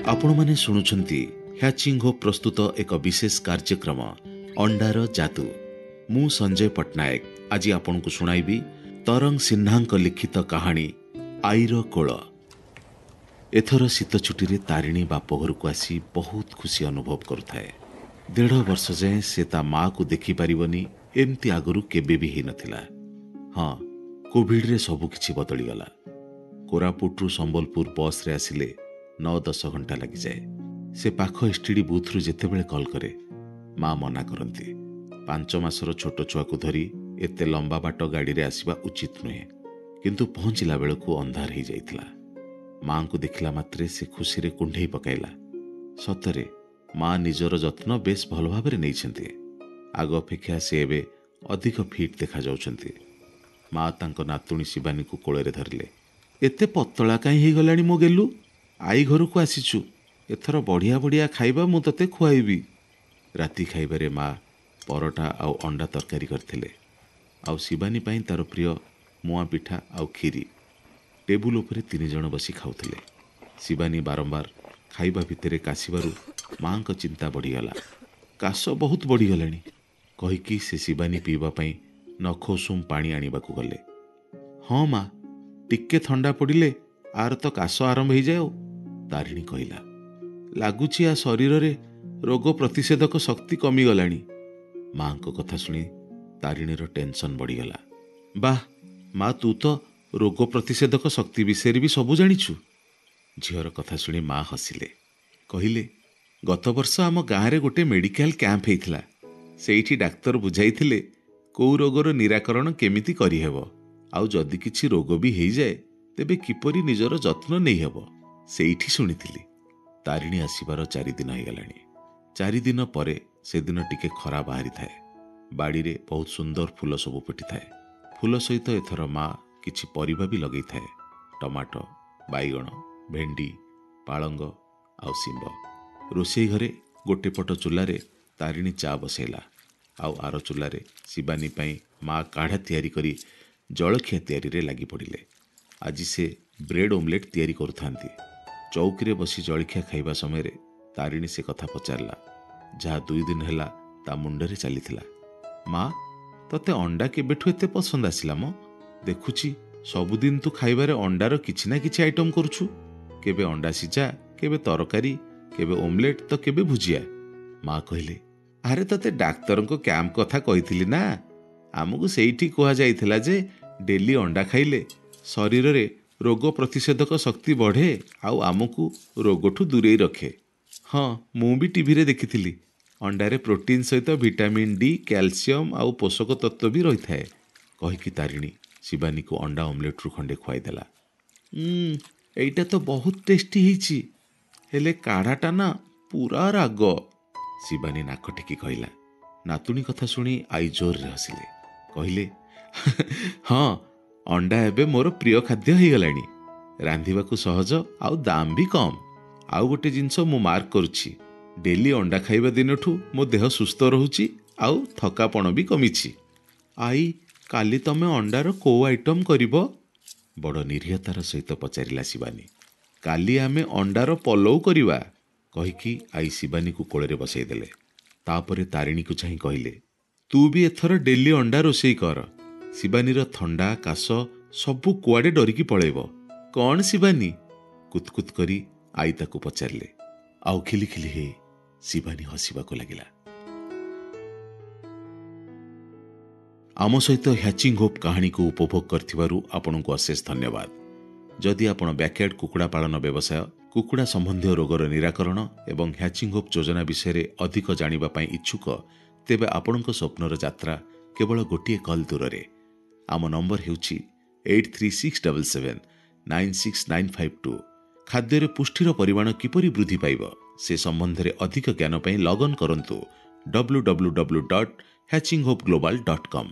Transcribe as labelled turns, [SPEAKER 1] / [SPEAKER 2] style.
[SPEAKER 1] आपण माने शुणुछंती ह्याचिंग होप प्रस्तुत एक विशेष कार्यक्रम अंडार जादू। मु संजय पट्टनायक आज आपण को सुनाइबी तरंग सिन्हा लिखित कहानी आईर कोल। एथर शीत छुट्टी तारिणी बाप घर को आसी बहुत खुशी अनुभव करुथाए। 1.5 वर्ष जाए से ता माँ को देखी पारिबनी एमती आगरू केबे भी ही नथिला। हाँ, कोविड रे सबु किछि बदली गला। कोरापुटरू संबलपुर बस रे आसिले 9-10 घंटा लगी जाए। से पाख एसटीडी बूथ रु जेतेबेले कॉल करे माँ मना करती। 5 मासर छोट छुआ को धरी एते लंबा बाट गाड़ी रे आसिबा उचित नुहे, किंतु पहुंचला बेलू अंधार हो जाइतिला। माँ को देखला मात्रे से खुशी रे कुंढई पकाइला। सतरे माँ निजर जत्न बेस भल भाव नहीं छंती। आग अपेक्षा से एबे अधिक फिट देखा जाउछंती। माँ तांको नातुणी शिवानी को कोଳରେ धरिले। एते पतला काई हे गलानी मो गेलु, आई घर को आसीचु, एथर बढ़िया बढ़िया खाइबा मु तते खुआइबी। राति खाइबारे माँ परोटा आउ अंडा तरकारी करथिले। आउ शिवानी पाई तार प्रिय मुआ पिठा आउ खीरी टेबुल उपरे 3 जण बसी खाउथिले। शिवानी बारंबार खाइबा भितरे काशिबारु माँ को चिंता बढ़ीगला। काश बहुत बढ़ीगलानी कहीकि से शिवानी पीवा पाई नखोसुम पानी आनिबा को गले। हाँ माँ, टिके थंडा पड़िले आर तो काश आरंभ हो जाए। तारिणी कहला, लगुच आ शरीर रे रोग प्रतिषेधक शक्ति कमी गलानी। माँ को कथा शुणी तारिणीर टेंशन बढ़ीगला। बाह माँ, तू तो रोग प्रतिषेधक शक्ति विषय भी सबू जानिछु। झीर कथा शुणी माँ हसिले, कहले गत वर्ष आम गाँव रे गोटे मेडिकल कैंप होइथिला। सेठी डाक्तर बुझाइथिले कौ रोगर निराकरण केमिति करिहेब, आउ जदि किछि रोग भी हो जाए तेबे किपरि निजर जत्न नहीं हेब सेठी शुणिथिली। तारिणी आसिबार 4 दिन हो गलानी। 4 दिन परे से दिन टिके खरा बाहरी थाए। बाड़ी रे बहुत सुंदर फूल सबु फुटी थाए। फूल सहित एथर माँ किछि परिबा भी लगई थाए। टमाटो, बाइगण, भेंडी, पालंग आउ सिंब। रोषेई घरे गोटे पट चूल्हारे तारिणी चा बसैला। आउ आर चूल्हारे शिवानी पाई माँ काढ़ा तैयारी करी जलखिया तैयारी रे लगी पड़िले। आज से ब्रेड ऑमलेट तैयारी करुथांती। चौकी बसी जलखिया खाइबा समय रे तारिणी से कथा पचारला जहाँ 2 दिन हैला ता मुंडरे चलीथिला। माँ, तते अंडा केबेठु एते पसंद आसिला मो? देखुची सबुदिन तू खाइबारे अंडार किछि ना किछि आइटम करूछु। केबे अंडा सिझा, केबे तरकारी, केबे ऑमलेट तो केबे भुजिया। माँ कहले, अरे तते डाक्तर को कैंप कथा कहिथिली ना, आमको सेठी कहा जाइथिला जे डेली अंडा खाइले शरीर रे रोग प्रतिषेधक शक्ति बढ़े आउ आमको रोगठू दूरे रखे। हाँ, मु भी टीवी रे देखिथिली अंडारे प्रोटीन सहित विटामिन डी, कैल्शियम आउ पोषक तत्व भी रही थाए। कहीकि तारिणी शिवानी को अंडा ऑमलेट रु खंडे खुआईदेला। एइटा तो बहुत टेस्टी हिची, हेले काढ़ाटा ना पूरा राग। शिवानी नाक टेकी कहला। नातुणी कथा शुणी आई जोर रे हसिले। कहले हाँ, अंडा एबे मोर प्रिय खाद्य हो गलानी। रांधिबा को सहज आउ दाम भी कम। आउ गोटे जिनस मु मार्क करुछि, डेली अंडा खाइबा दिनठू मो देह सुस्थ रहुछि आउ थकापण भी कमिछि। आई, काली तमे अंडार को आइटम करिबो? बड़ निर्भयतार सहित पचारिला शिवानी। काली आमे अंडार पलौ करिबा कहीकि आई शिवानी को कोଳରେ बसई देले। तापरे तारिणी को चाहि कहले, तू भी एथर डेली अंडा रोषेई कर। शिवानीर थंडा काश सबू कुआडे डरिकी पळेब। कौन शिवानी? कुतकुत करी आई ताकू पचारिले। आउ खिली खिली हे शिवानी हसिबाको लागिला। आम सहित ह्याचिंग होप कहानी को उपभोग करथिबारु आपनको अशेष धन्यवाद। जदि आपण बैकयार्ड कुकुड़ा पालन व्यवसाय, कुकुड़ा संबंधी रोगर निराकरण एवं ह्याचिंग होप योजना विषय अधिक जानिबा पाई इच्छुक, तेबे आपणको स्वप्नर यात्रा केवल गोटे कॉल दूर रे। आम नंबर हेउछि 8367796952। खाद्य पुष्टिर परिमाण किपरि वृद्धि पाइब से संबंध में अधिक ज्ञान पाई लॉग इन करंतु www.hatchinghopeglobal.com।